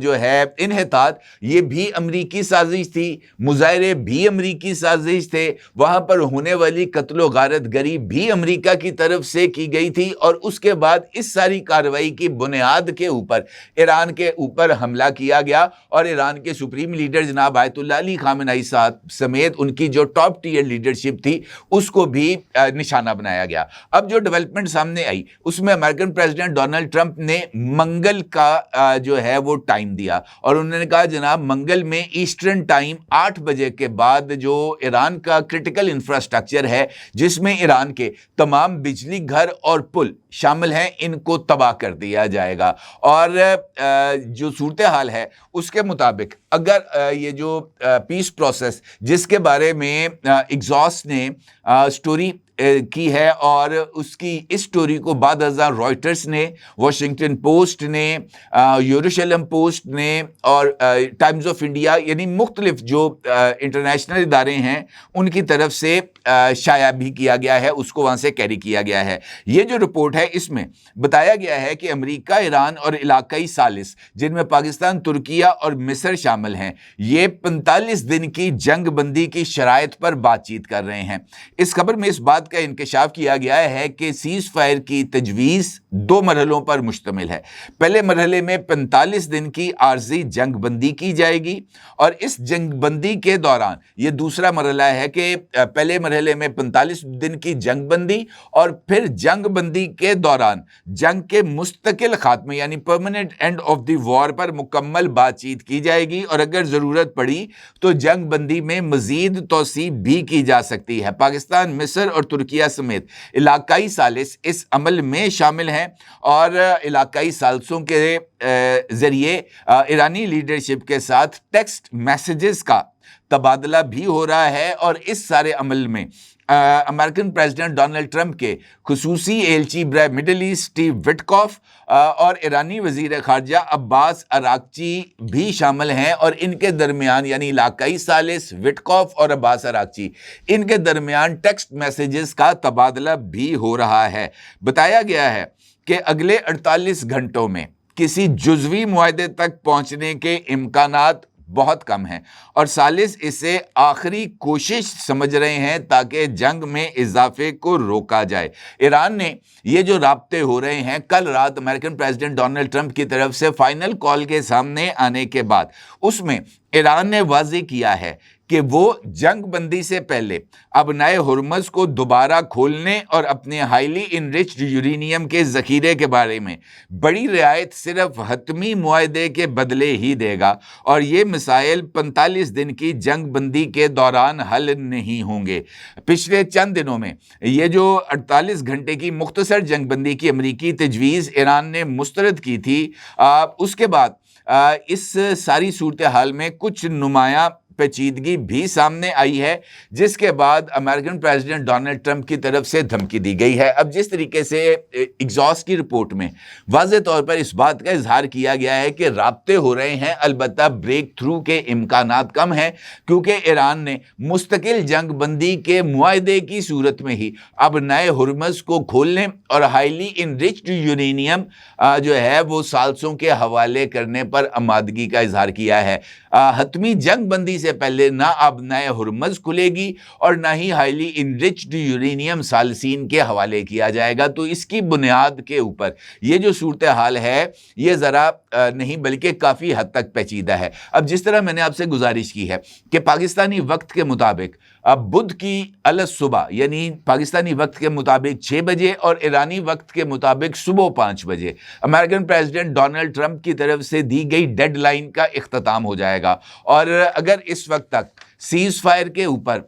جو ہے انحطاط یہ بھی امریکی سازش تھی، مظاہرے بھی امریکی سازش تھے، وہاں پر ہونے والی قتل و غارت گری بھی امریکہ کی طرف سے کی گئی تھی، اور اس کے بعد اس ساری کارروائی کی بنیاد کے اوپر ایران کے اوپر حملہ کیا گیا، اور ایران کے سپریم لیڈر جناب آیت اللہ علی خامنہئی صاحب سمیت ان کی جو ٹاپ ٹیئر لیڈرشپ تھی اس کو بھی نشانہ بنایا گیا۔ اب جو ڈیولپمنٹ سامنے آئی اس میں امریکن پریزیڈنٹ ڈونلڈ ٹرمپ نے منگل کا جو ہے وہ ٹائم دیا، اور انہوں نے کہا جناب منگل میں ایسٹرن ٹائم 8 بجے کے بعد جو ایران کا کرٹیکل انفراسٹرکچر ہے جس میں ایران کے تمام بجلی گھر اور پل شامل ہیں ان کو تباہ کر دیا جائے گا، اور جو صورتحال ہے اس کے مطابق اگر یہ جو پیس پروسیس جس کے بارے میں ایگزاس نے سٹوری کی ہے، اور اس کی اس سٹوری کو بعد ازاں رائٹرز نے، واشنگٹن پوسٹ نے، یروشلم پوسٹ نے اور ٹائمز آف انڈیا، یعنی مختلف جو انٹرنیشنل ادارے ہیں ان کی طرف سے شائع بھی کیا گیا ہے، اس کو وہاں سے کیری کیا گیا ہے۔ یہ جو رپورٹ ہے اس میں بتایا گیا ہے کہ امریکہ، ایران اور علاقائی ثالث جن میں پاکستان، ترکیہ اور مصر شامل ہیں، یہ 45 دن کی جنگ بندی کی شرائط پر بات چیت کر رہے ہیں۔ اس خبر میں اس بات کا انکشاف کیا گیا ہے کہ سیز فائر کی تجویز 2 مرحلوں پر مشتمل ہے۔ پہلے مرحلے میں 45 دن کی عارضی جنگ بندی کی جائے گی، اور اس جنگ بندی کے دوران یہ دوسرا مرحلہ ہے کہ پہلے مرحلے میں 45 دن کی جنگ بندی، اور پھر جنگ بندی کے دوران جنگ کے مستقل خاتمے یعنی پرماننٹ اینڈ آف دی وار پر مکمل بات چیت کی جائے گی، اور اگر ضرورت پڑی تو جنگ بندی میں مزید توسیع بھی کی جا سکتی ہے۔ پاکستان، مصر اور ترکیہ سمیت علاقائی ثالث اس عمل میں شامل ہیں، اور علاقائی ثالثوں کے ذریعے ایرانی لیڈرشپ کے ساتھ ٹیکسٹ میسیجز کا تبادلہ بھی ہو رہا ہے، اور اس سارے عمل میں امریکن پریزیڈنٹ ڈونلڈ ٹرمپ کے خصوصی ایلچی برائے مڈل ایسٹ اسٹیو وٹکوف اور ایرانی وزیر خارجہ عباس اراغچی بھی شامل ہیں، اور ان کے درمیان یعنی علاقائی ثالث وٹکوف اور عباس اراغچی ان کے درمیان ٹیکسٹ میسیجز کا تبادلہ بھی ہو رہا ہے۔ بتایا گیا ہے کہ اگلے 48 گھنٹوں میں کسی جزوی معاہدے تک پہنچنے کے امکانات بہت کم ہیں، اور ثالث اسے آخری کوشش سمجھ رہے ہیں تاکہ جنگ میں اضافے کو روکا جائے۔ ایران نے یہ جو رابطے ہو رہے ہیں، کل رات امریکن پریزیڈنٹ ڈونلڈ ٹرمپ کی طرف سے فائنل کال کے سامنے آنے کے بعد اس میں ایران نے واضح کیا ہے کہ وہ جنگ بندی سے پہلے ابنائے ہرمز کو دوبارہ کھولنے اور اپنے ہائیلی انریچڈ یورینیم کے ذخیرے کے بارے میں بڑی رعایت صرف حتمی معاہدے کے بدلے ہی دے گا، اور یہ مسائل 45 دن کی جنگ بندی کے دوران حل نہیں ہوں گے۔ پچھلے چند دنوں میں یہ جو 48 گھنٹے کی مختصر جنگ بندی کی امریکی تجویز ایران نے مسترد کی تھی، اس کے بعد اس ساری صورتحال میں کچھ نمایاں پیچیدگی بھی سامنے آئی ہے، جس کے بعد امریکن پریزیڈنٹ ڈونلڈ ٹرمپ کی طرف سے دھمکی دی گئی ہے۔ اب جس طریقے سے ایگزاس کی رپورٹ میں واضح طور پر اس بات کا اظہار کیا گیا ہے کہ رابطے ہو رہے ہیں، البتہ بریک تھرو کے امکانات کم ہیں، کیونکہ ایران نے مستقل جنگ بندی کے معاہدے کی صورت میں ہی اب نئے ہرمز کو کھولنے اور ہائیلی انریچڈ یورینیم جو ہے وہ ثالثوں کے حوالے کرنے پر آمادگی کا اظہار کیا ہے۔ حتمی جنگ بندی سے پہلے نہ اب نئے ہرمز کھلے گی اور نہ ہی ہائیلی انریچڈ یورینیم ثالثین کے حوالے کیا جائے گا۔ تو اس کی بنیاد کے اوپر یہ جو صورتحال ہے یہ ذرا نہیں بلکہ کافی حد تک پیچیدہ ہے۔ اب جس طرح میں نے آپ سے گزارش کی ہے کہ پاکستانی وقت کے مطابق اب بدھ کی الصبح یعنی پاکستانی وقت کے مطابق 6 بجے اور ایرانی وقت کے مطابق صبح 5 بجے امریکن پریزیڈنٹ ڈونلڈ ٹرمپ کی طرف سے دی گئی ڈیڈ لائن کا اختتام ہو جائے گا، اور اگر اس وقت تک سیز فائر کے اوپر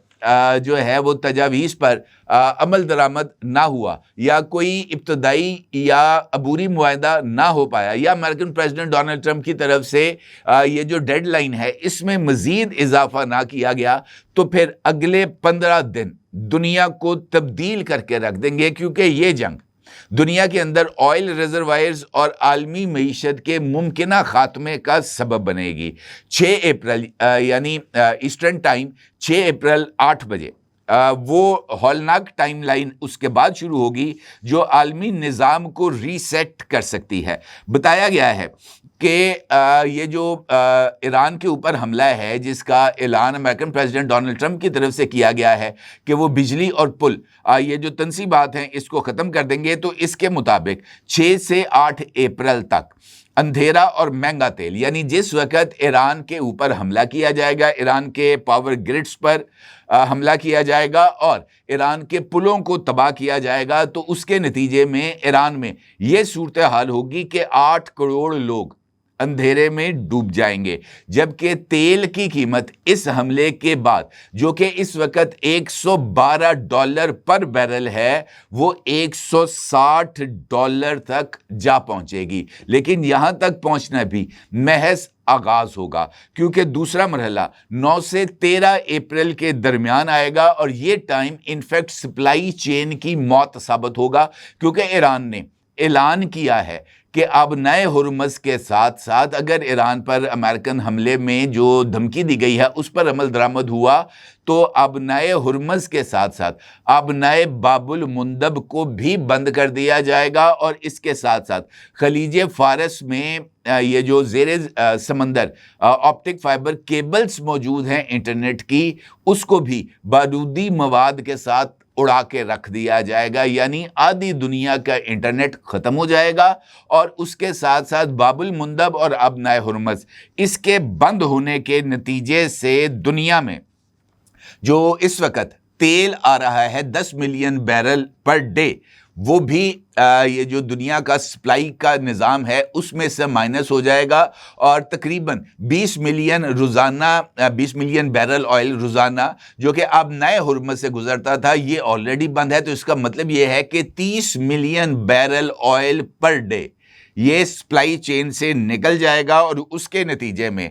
جو ہے وہ تجاویز پر عمل درآمد نہ ہوا یا کوئی ابتدائی یا عبوری معاہدہ نہ ہو پایا یا امریکن پریزیڈنٹ ڈونلڈ ٹرمپ کی طرف سے یہ جو ڈیڈ لائن ہے اس میں مزید اضافہ نہ کیا گیا تو پھر اگلے 15 دن دنیا کو تبدیل کر کے رکھ دیں گے، کیونکہ یہ جنگ دنیا کے اندر آئل ریزروائرز اور عالمی معیشت کے ممکنہ خاتمے کا سبب بنے گی۔ 6 اپریل یعنی ایسٹرن ٹائم 6 اپریل 8 بجے وہ ہولناک ٹائم لائن اس کے بعد شروع ہوگی جو عالمی نظام کو ریسیٹ کر سکتی ہے۔ بتایا گیا ہے کہ یہ جو ایران کے اوپر حملہ ہے جس کا اعلان امریکن پریزیڈنٹ ڈونلڈ ٹرمپ کی طرف سے کیا گیا ہے کہ وہ بجلی اور پل یہ جو تنصیبات ہیں اس کو ختم کر دیں گے، تو اس کے مطابق 6 سے 8 اپریل تک اندھیرا اور مہنگا تیل، یعنی جس وقت ایران کے اوپر حملہ کیا جائے گا، ایران کے پاور گرڈز پر حملہ کیا جائے گا اور ایران کے پلوں کو تباہ کیا جائے گا، تو اس کے نتیجے میں ایران میں یہ صورتحال ہوگی کہ 8 کروڑ لوگ اندھیرے میں ڈوب جائیں گے، جبکہ تیل کی قیمت اس حملے کے بعد جو کہ اس وقت $112 پر بیرل ہے، وہ $160 تک جا پہنچے گی۔ لیکن یہاں تک پہنچنا بھی محض آغاز ہوگا، کیونکہ دوسرا مرحلہ 9 سے 13 اپریل کے درمیان آئے گا، اور یہ ٹائم انفیکٹ سپلائی چین کی موت ثابت ہوگا، کیونکہ ایران نے اعلان کیا ہے کہ اب نئے ہرمز کے ساتھ ساتھ اگر ایران پر امریکن حملے میں جو دھمکی دی گئی ہے اس پر عمل درآمد ہوا، تو اب نئے ہرمز کے ساتھ ساتھ اب نئے باب المندب کو بھی بند کر دیا جائے گا، اور اس کے ساتھ ساتھ خلیج فارس میں یہ جو زیر سمندر آپٹک فائبر کیبلز موجود ہیں انٹرنیٹ کی، اس کو بھی بارودی مواد کے ساتھ اڑا کے رکھ دیا جائے گا، یعنی آدھی دنیا کا انٹرنیٹ ختم ہو جائے گا، اور اس کے ساتھ ساتھ باب المندب اور اب نئے ہرمز اس کے بند ہونے کے نتیجے سے دنیا میں جو اس وقت تیل آ رہا ہے 10 ملین بیرل پر ڈے، وہ بھی یہ جو دنیا کا سپلائی کا نظام ہے اس میں سے مائنس ہو جائے گا، اور تقریباً 20 ملین بیرل آئل روزانہ جو کہ اب نئے ہرمز سے گزرتا تھا یہ آلریڈی بند ہے، تو اس کا مطلب یہ ہے کہ 30 million barrel oil per day یہ سپلائی چین سے نکل جائے گا، اور اس کے نتیجے میں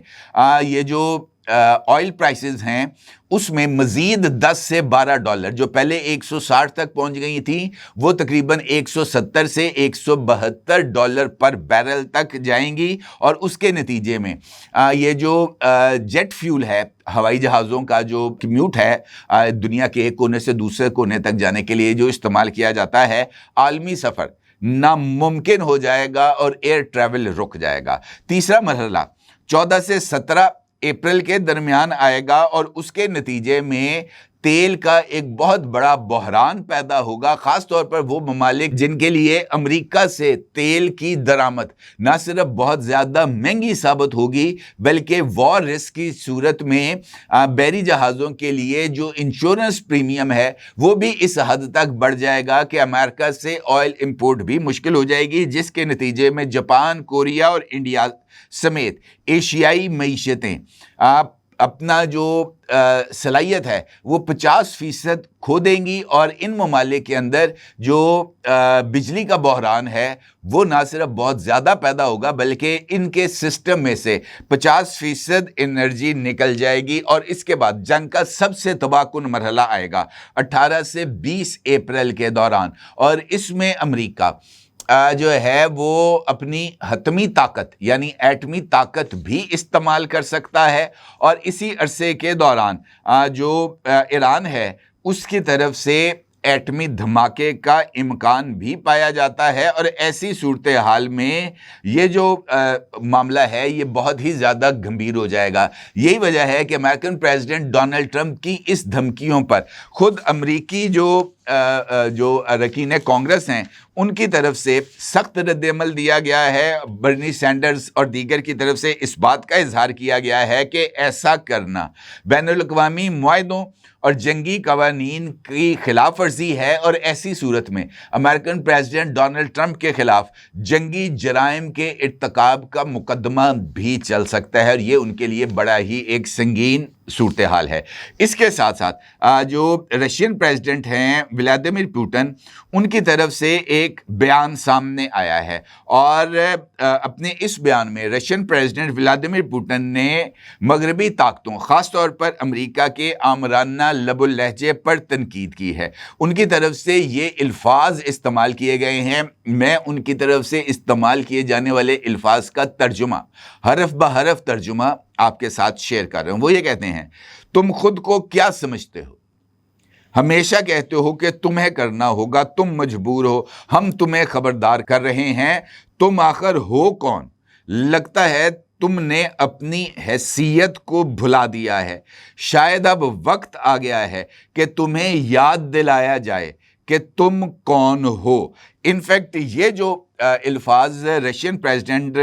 یہ جو آئل پرائسز ہیں اس میں مزید 10 سے $12 جو پہلے 160 تک پہنچ گئی تھیں، وہ تقریباً 170 سے $172 پر بیرل تک جائیں گی، اور اس کے نتیجے میں یہ جو جیٹ فیول ہے، ہوائی جہازوں کا جو کمیوٹ ہے دنیا کے ایک کونے سے دوسرے کونے تک جانے کے لیے جو استعمال کیا جاتا ہے، عالمی سفر ناممکن ہو جائے گا اور ایئر ٹریول رک جائے گا۔ تیسرا مرحلہ 14 سے 17 اپریل کے درمیان آئے گا، اور اس کے نتیجے میں تیل کا ایک بہت بڑا بحران پیدا ہوگا، خاص طور پر وہ ممالک جن کے لیے امریکہ سے تیل کی درآمد نہ صرف بہت زیادہ مہنگی ثابت ہوگی بلکہ وار رسک کی صورت میں بحری جہازوں کے لیے جو انشورنس پریمیم ہے وہ بھی اس حد تک بڑھ جائے گا کہ امریکہ سے آئل امپورٹ بھی مشکل ہو جائے گی، جس کے نتیجے میں جاپان، کوریا اور انڈیا سمیت ایشیائی معیشتیں اپنا جو صلاحیت ہے وہ 50% کھو دیں گی، اور ان ممالک کے اندر جو بجلی کا بحران ہے وہ نہ صرف بہت زیادہ پیدا ہوگا بلکہ ان کے سسٹم میں سے 50% انرجی نکل جائے گی، اور اس کے بعد جنگ کا سب سے تباہ کن مرحلہ آئے گا 18 سے 20 اپریل کے دوران، اور اس میں امریکہ جو ہے وہ اپنی حتمی طاقت یعنی ایٹمی طاقت بھی استعمال کر سکتا ہے، اور اسی عرصے کے دوران جو ایران ہے اس کی طرف سے ایٹمی دھماکے کا امکان بھی پایا جاتا ہے، اور ایسی صورتحال میں یہ جو معاملہ ہے یہ بہت ہی زیادہ گمبھیر ہو جائے گا۔ یہی وجہ ہے کہ امریکن پریزیڈنٹ ڈونلڈ ٹرمپ کی اس دھمکیوں پر خود امریکی جو اراکین کانگریس ہیں ان کی طرف سے سخت رد عمل دیا گیا ہے۔ برنی سینڈرز اور دیگر کی طرف سے اس بات کا اظہار کیا گیا ہے کہ ایسا کرنا بین الاقوامی معاہدوں اور جنگی قوانین کی خلاف ورزی ہے، اور ایسی صورت میں امریکن پریزیڈنٹ ڈونلڈ ٹرمپ کے خلاف جنگی جرائم کے ارتکاب کا مقدمہ بھی چل سکتا ہے، اور یہ ان کے لیے بڑا ہی ایک سنگین صورتحال ہے۔ اس کے ساتھ ساتھ جو رشین پریزیڈنٹ ہیں ولادیمیر پوٹن، ان کی طرف سے ایک بیان سامنے آیا ہے، اور اپنے اس بیان میں رشین پریزیڈنٹ ولادیمیر پوٹن نے مغربی طاقتوں خاص طور پر امریکہ کے آمرانہ لب اللہجے پر تنقید کی ہے۔ ان کی طرف سے یہ الفاظ استعمال کیے گئے ہیں، میں ان کی طرف سے استعمال کیے جانے والے الفاظ کا ترجمہ حرف بحرف ترجمہ آپ کے ساتھ شیئر کر رہا ہوں۔ وہ یہ کہتے ہیں، تم خود کو کیا سمجھتے ہو؟ ہمیشہ کہتے ہو کہ تمہیں کرنا ہوگا، تم مجبور ہو، ہم تمہیں خبردار کر رہے ہیں، تم آخر ہو کون؟ لگتا ہے تم نے اپنی حیثیت کو بھلا دیا ہے، شاید اب وقت آ گیا ہے کہ تمہیں یاد دلایا جائے کہ تم کون ہو۔ انفیکٹ یہ جو الفاظ رشین پریزیڈنٹ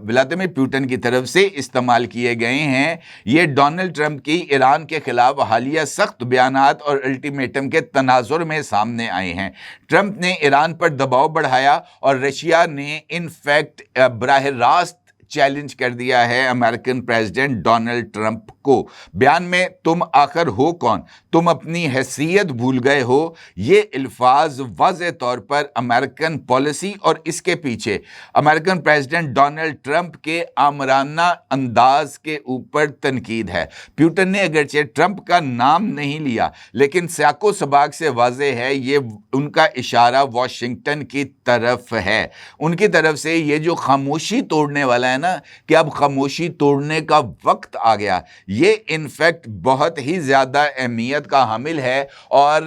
ولادیمیر پوٹن کی طرف سے استعمال کیے گئے ہیں، یہ ڈونلڈ ٹرمپ کی ایران کے خلاف حالیہ سخت بیانات اور الٹیمیٹم کے تناظر میں سامنے آئے ہیں۔ ٹرمپ نے ایران پر دباؤ بڑھایا اور رشیا نے انفیکٹ براہ راست چیلنج کر دیا ہے امریکن پریزیڈنٹ ڈونلڈ ٹرمپ کو۔ بیان میں تم آخر ہو کون، تم اپنی حیثیت بھول گئے ہو، یہ الفاظ واضح طور پر امریکن پالیسی اور اس کے پیچھے امریکن پریزیڈنٹ ڈونلڈ ٹرمپ کے آمرانہ انداز کے اوپر تنقید ہے۔ پیوٹن نے اگرچہ ٹرمپ کا نام نہیں لیا، لیکن سیاق و سباق سے واضح ہے یہ ان کا اشارہ واشنگٹن کی طرف ہے۔ ان کی طرف سے یہ جو خاموشی توڑنے والا ہے نا کہ اب خاموشی توڑنے کا وقت آ گیا، یہ انفیکٹ بہت ہی زیادہ اہمیت کا حامل ہے، اور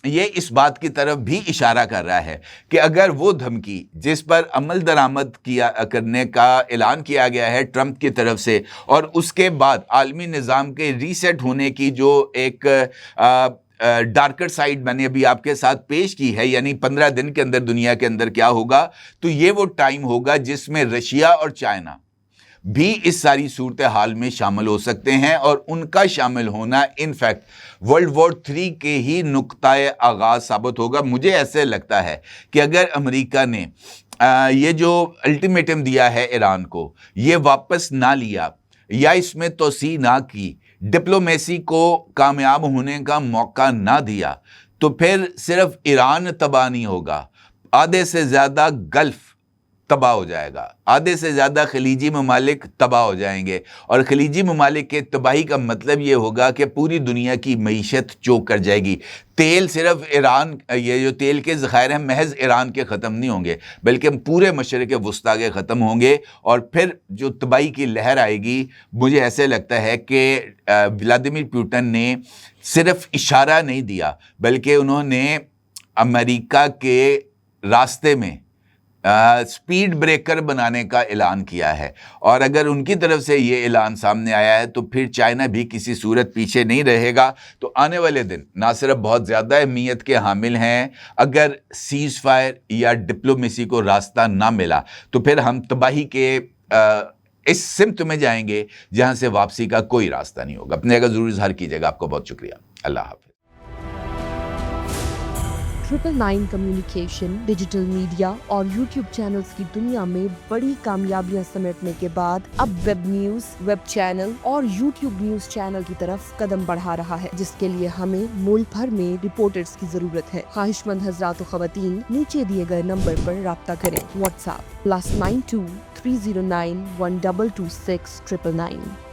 یہ اس بات کی طرف بھی اشارہ کر رہا ہے کہ اگر وہ دھمکی جس پر عمل درآمد کرنے کا اعلان کیا گیا ہے ٹرمپ کی طرف سے، اور اس کے بعد عالمی نظام کے ریسیٹ ہونے کی جو ایک ڈارکر سائڈ میں نے ابھی آپ کے ساتھ پیش کی ہے، یعنی 15 دن کے اندر دنیا کے اندر کیا ہوگا، تو یہ وہ ٹائم ہوگا جس میں رشیا اور چائنا بھی اس ساری صورتحال میں شامل ہو سکتے ہیں، اور ان کا شامل ہونا انفیکٹ ورلڈ وار 3 کے ہی نقطۂ آغاز ثابت ہوگا۔ مجھے ایسے لگتا ہے کہ اگر امریکہ نے یہ جو الٹیمیٹم دیا ہے ایران کو، یہ واپس نہ لیا یا اس میں توسیع نہ کی، ڈپلومیسی کو کامیاب ہونے کا موقع نہ دیا، تو پھر صرف ایران تباہ نہیں ہوگا، آدھے سے زیادہ گلف تباہ ہو جائے گا، آدھے سے زیادہ خلیجی ممالک تباہ ہو جائیں گے، اور خلیجی ممالک کے تباہی کا مطلب یہ ہوگا کہ پوری دنیا کی معیشت چوک کر جائے گی۔ تیل صرف ایران، یہ جو تیل کے ذخائر ہیں محض ایران کے ختم نہیں ہوں گے، بلکہ پورے مشرق وسطیٰ کے ختم ہوں گے، اور پھر جو تباہی کی لہر آئے گی، مجھے ایسے لگتا ہے کہ ولادیمیر پوٹن نے صرف اشارہ نہیں دیا، بلکہ انہوں نے امریکہ کے راستے میں سپیڈ بریکر بنانے کا اعلان کیا ہے، اور اگر ان کی طرف سے یہ اعلان سامنے آیا ہے تو پھر چائنا بھی کسی صورت پیچھے نہیں رہے گا۔ تو آنے والے دن نہ صرف بہت زیادہ اہمیت کے حامل ہیں، اگر سیز فائر یا ڈپلومیسی کو راستہ نہ ملا تو پھر ہم تباہی کے اس سمت میں جائیں گے جہاں سے واپسی کا کوئی راستہ نہیں ہوگا۔ اپنے کا ضرور اظہار کیجیے گا۔ آپ کو بہت شکریہ۔ اللہ حافظ۔ 999 کمیونیکیشن، ڈیجیٹل میڈیا اور یوٹیوب چینلز کی دنیا میں بڑی کامیابیاں سمیٹنے کے بعد اب ویب نیوز، ویب چینل اور یوٹیوب نیوز چینل کی طرف قدم بڑھا رہا ہے، جس کے لیے ہمیں ملک بھر میں رپورٹرز کی ضرورت ہے۔ خواہش مند حضرات و خواتین نیچے دیے گئے نمبر پر رابطہ کریں۔ What's app +92 309 1226 999۔